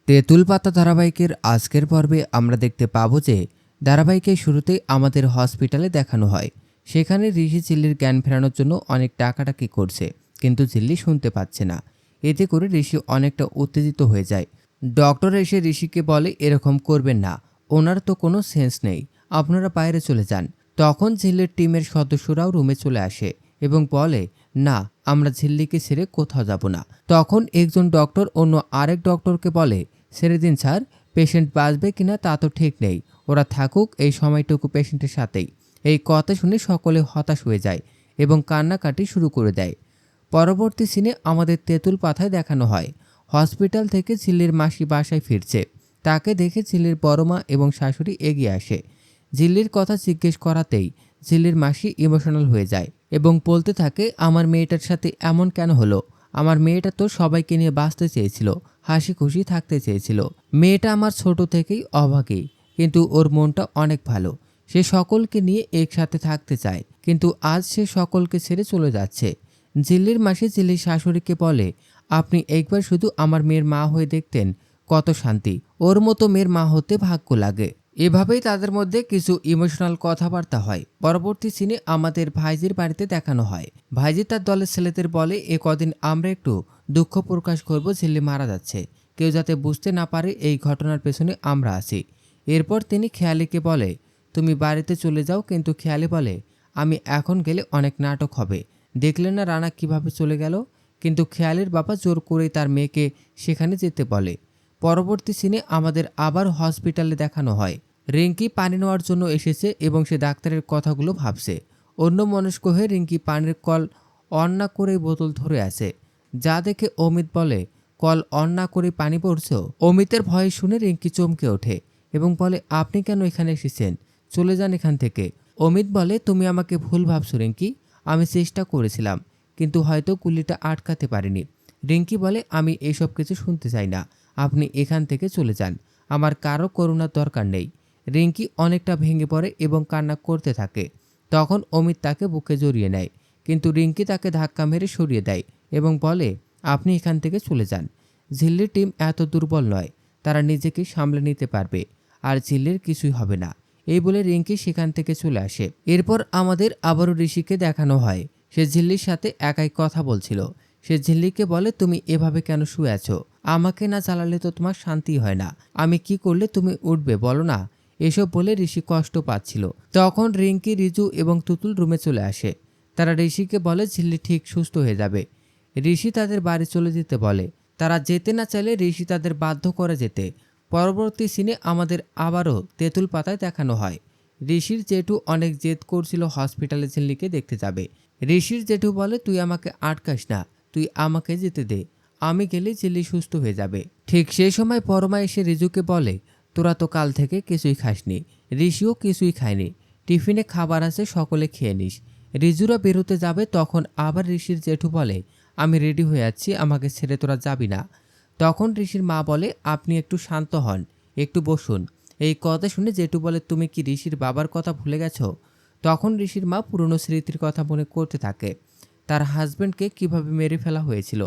তেঁতুল পাতা ধারাবাহিকের আজকের পর্বে আমরা দেখতে পাবো যে ধারাবাহিকের শুরুতেই আমাদের হসপিটালে দেখানো হয়। সেখানে ঋষি ঝিল্লির জ্ঞান ফেরানোর জন্য অনেক টাকাটাকি করছে, কিন্তু ঝিল্লি শুনতে পাচ্ছে না। এতে করে ঋষি অনেকটা উত্তেজিত হয়ে যায়। ডক্টর এসে ঋষিকে বলে এরকম করবেন না, ওনার তো কোনো সেন্স নেই, আপনারা বাইরে চলে যান। তখন ঝিল্লির টিমের সদস্যরাও রুমে চলে আসে এবং বলে না, আমরা ঝিল্লিকে ছেড়ে কোথাও যাব না। তখন একজন ডক্টর অন্য আরেক ডক্টরকে বলে ছেড়ে দিন স্যার, পেশেন্ট বাঁচবে কিনা তা তো ঠিক নেই, ওরা থাকুক এই সময়টুকু পেশেন্টের সাথেই। এই কথা শুনে সকলে হতাশ হয়ে যায় এবং কান্নাকাটি শুরু করে দেয়। পরবর্তী সিনে আমাদের তেঁতুল পাতায় দেখানো হয় হসপিটাল থেকে ঝিল্লির মাসি বাসায় ফিরছে। তাকে দেখে ঝিল্লির বড় মা এবং শাশুড়ি এগিয়ে আসে। ঝিল্লির কথা জিজ্ঞেস করাতেই ঝিল্লির মাসি ইমোশনাল হয়ে যায় এবং বলতে থাকে আমার মেয়েটার সাথে এমন কেন হলো। আমার মেয়েটা তো সবাইকে নিয়ে বাঁচতে চেয়েছিল, হাসি খুশি থাকতে চেয়েছিল। মেয়েটা আমার ছোট থেকেই অভাগী, কিন্তু ওর মনটা অনেক ভালো। সে সকলকে নিয়ে একসাথে থাকতে চায়, কিন্তু আজ সে সকলকে ছেড়ে চলে যাচ্ছে। ঝিল্লির মাসি ঝিল্লির শাশুড়িকে বলে আপনি একবার শুধু আমার মেয়ের মা হয়ে দেখতেন, কত শান্তি, ওর মতো মেয়ের মা হতে ভাগ্য লাগে। এভাবেই তাদের মধ্যে কিছু ইমোশনাল কথাবার্তা হয়। পরবর্তী সিনে আমাদের ভাইজির বাড়িতে দেখানো হয়। ভাইজি তার দলের ছেলেদের বলে এ কদিন আমরা একটু দুঃখ প্রকাশ করব, ঝিল্লি মারা যাচ্ছে, কেউ যাতে বুঝতে না পারে এই ঘটনার পেছনে আমরা আছি। এরপর তিনি খেয়ালিকে বলে তুমি বাড়িতে চলে যাও, কিন্তু খেয়ালি বলে আমি এখন গেলে অনেক নাটক হবে, দেখলেন না রানা কিভাবে চলে গেল। কিন্তু খেয়ালের বাবা জোর করেই তার মেয়েকে সেখানে যেতে বলে। পরবর্তী সিনে আমাদের আবার হসপিটালে দেখানো হয় রিঙ্কি পানি নেওয়ার জন্য এসেছে এবং সে ডাক্তারের কথাগুলো ভাবছে। অন্য মনস্ক হয়ে রিঙ্কি পানির কল অন না করেই বোতল ধরে আছে, যা দেখে অমিত বলে কল অন না করে পানি পড়ছো। অমিতের ভয় শুনে রিঙ্কি চমকে ওঠে এবং বলে আপনি কেন এখানে এসেছেন, চলে যান এখান থেকে। অমিত বলে তুমি আমাকে ভুল ভাবছো রিঙ্কি, আমি চেষ্টা করেছিলাম, কিন্তু হয়তো গুলিটা আটকাতে পারিনি। রিঙ্কি বলে আমি এসব কিছু শুনতে চাই না, আপনি এখান থেকে চলে যান, আমার কারো করুণার দরকার নেই। রিঙ্কি অনেকটা ভেঙে পড়ে এবং কান্না করতে থাকে। তখন অমিত তাকে বুকে জড়িয়ে নেয়, কিন্তু রিঙ্কি তাকে ধাক্কা মেরে সরিয়ে দেয় এবং বলে আপনি এখান থেকে চলে যান। ঝিল্লির টিম এত দুর্বল নয়, তারা নিজেকে সামলে নিতে পারবে, আর ঝিল্লির কিছুই হবে না। এই বলে রিঙ্কি সেখান থেকে চলে আসে। এরপর আমাদের আবারও ঋষিকে দেখানো হয় সে ঝিল্লির সাথে একাই কথা বলছিল। সে ঝিল্লিকে বলে তুমি এভাবে কেন শুয়ে আছো, আমাকে না জ্বালালে তো তোমার শান্তি হয় না, আমি কি করলে তুমি উঠবে বলো না। এসব বলে ঋষি কষ্ট পাচ্ছিল। তখন রিঙ্কি, রিজু এবং তুতুল রুমে চলে আসে। তারা ঋষিকে বলে ঝিল্লি ঠিক সুস্থ হয়ে যাবে। ঋষি তাদের বাড়ি চলে যেতে বলে। তারা যেতে না চাইলে ঋষি তাদের বাধ্য করে যেতে। পরবর্তী সিনে আমাদের আবারও তেঁতুল পাতায় দেখানো হয় ঋষির জেঠু অনেক জেদ করছিল হসপিটালে ঝিল্লিকে দেখতে যাবে। ঋষির জেঠু বলে তুই আমাকে আটকাস না, তুই আমাকে যেতে দে, আমি গেলে ঝিল্লি সুস্থ হয়ে যাবে। ঠিক সেই সময় পরমা এসে রিজুকে বলে তোরা তো কাল থেকে কিছুই খাসনি, ঋষিও কিছুই খায়নি, টিফিনে খাবার আছে সকলে খেয়ে নিস। রিজুরা বেরোতে যাবে, তখন আবার ঋষির জেঠু বলে আমি রেডি হয়ে আছি, আমাকে ছেড়ে তোরা যাবি না। তখন ঋষির মা বলে আপনি একটু শান্ত হন, একটু বসুন। এই কথা শুনে জেঠু বলে তুমি কি ঋষির বাবার কথা ভুলে গেছো। তখন ঋষির মা পুরনো স্মৃতির কথা মনে করতে থাকে, তার হাজব্যান্ডকে কিভাবে মেরে ফেলা হয়েছিল।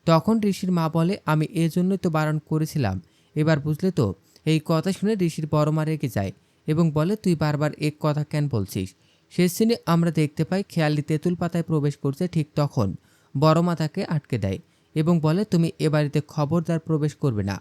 তখন ঋষির মা বলে আমি এজন্যই তো বারণ করেছিলাম, এবার বুঝলে তো। এই কথা শুনে ঋষির বড় মা রেগে যায় এবং বলে তুই বারবার এক কথা কেন বলছিস। শেষ সিনে আমরা দেখতে পাই খেয়ালি তেঁতুল পাতায় প্রবেশ করছে, ঠিক তখন বড় মা তাকে আটকে দেয় এবং বলে তুমি এ বাড়িতে খবরদার প্রবেশ করবে না।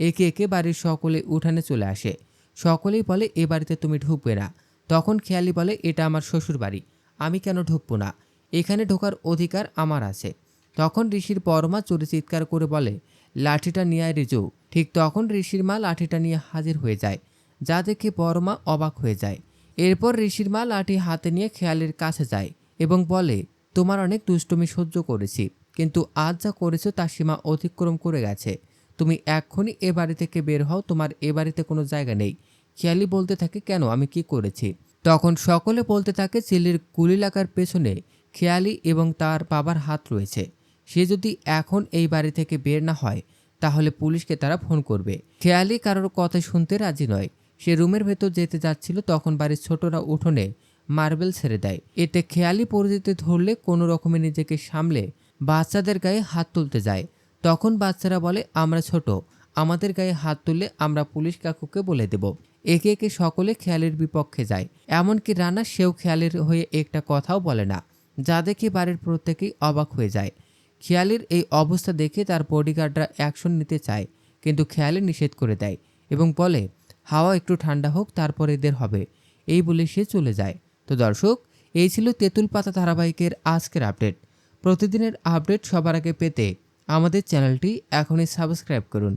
একে একে বাড়ির সকলে উঠানে চলে আসে। সকলেই বলে এ বাড়িতে তুমি ঢুকবে না। তখন খেয়ালি বলে এটা আমার শ্বশুর বাড়ি, আমি কেন ঢুকবো না, এখানে ঢোকার অধিকার আমার আছে। তখন ঋষির বড়মা চোরে চিৎকার করে বলে লাঠিটা নিয়ে আয় রিজু। ঠিক তখন ঋষির মা লাঠিটা নিয়ে হাজির হয়ে যায়, যা দেখে বড়মা অবাক হয়ে যায়। এরপর ঋষির মা লাঠি হাতে নিয়ে খেয়ালির কাছে যায় এবং বলে তোমার অনেক দুষ্টুমি সহ্য করেছি, কিন্তু আজ যা করেছো তা সীমা অতিক্রম করে গেছে। তুমি এক্ষুনি এ বাড়ি থেকে বের হও, তোমার এ বাড়িতে কোনো জায়গা নেই। খেয়ালি বলতে থাকে কেন, আমি কি করেছি। তখন সকলে বলতে থাকে চিল্লির গুলি লাগার পেছনে খেয়ালি এবং তার বাবার হাত রয়েছে। সে যদি এখন এই বাড়ি থেকে বের না হয় তাহলে পুলিশকে তারা ফোন করবে। খেয়ালি কারোর কথা শুনতে রাজি নয়। সে রুমের ভেতর যেতে যাচ্ছিল, তখন বাড়ির ছোটরা উঠোনে মার্বেল ছেড়ে দেয়। এতে খেয়ালি পরিচিতি ধরলে কোনো রকমে নিজেকে সামলে বাচ্চাদের গায়ে হাত তুলতে যায়। তখন বাচ্চারা বলে আমরা ছোট, আমাদের গায়ে হাত তুললে আমরা পুলিশ কাকুকে বলে দেব। একে একে সকলে খেয়ালের বিপক্ষে যায়, এমনকি রানা সেও খেয়ালের হয়ে একটা কথাও বলে না, যা দেখে বাড়ির প্রত্যেকেই অবাক হয়ে যায়। খেয়ালের এই অবস্থা দেখে তার বডিগার্ডরা অ্যাকশন নিতে চায়, কিন্তু খেয়ালে নিষেধ করে দেয় এবং বলে হাওয়া একটু ঠান্ডা হোক, তারপর এদের হবে। এই বলে সে চলে যায়। তো দর্শক, এই ছিল তেঁতুল পাতা ধারাবাহিকের আজকের আপডেট। প্রতিদিনের আপডেট সবার আগে পেতে আমাদের চ্যানেলটি এখনই সাবস্ক্রাইব করুন।